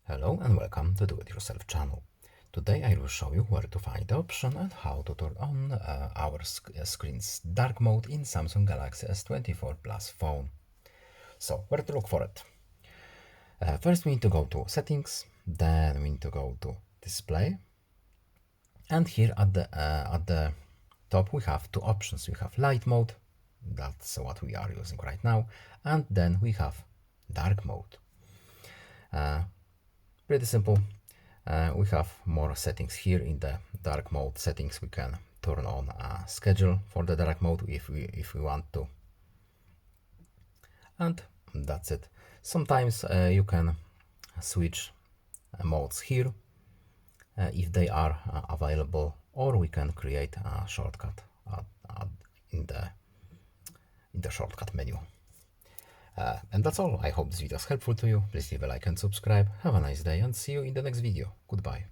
Hello and welcome to Do It Yourself channel. Today I will show you where to find the option and how to turn on our screen's dark mode in Samsung Galaxy S24 Plus phone. So where to look for it? First we need to go to settings, then we need to go to display, and here at the top we have two options. We have light mode, that's what we are using right now, and then we have dark mode. Pretty simple. We have more settings here. In the dark mode settings we can turn on a schedule for the dark mode if we want to, and that's it. Sometimes you can switch modes here if they are available, or we can create a shortcut in the shortcut menu. And that's all. I hope this video is helpful to you. Please leave a like and subscribe. Have a nice day and see you in the next video. Goodbye.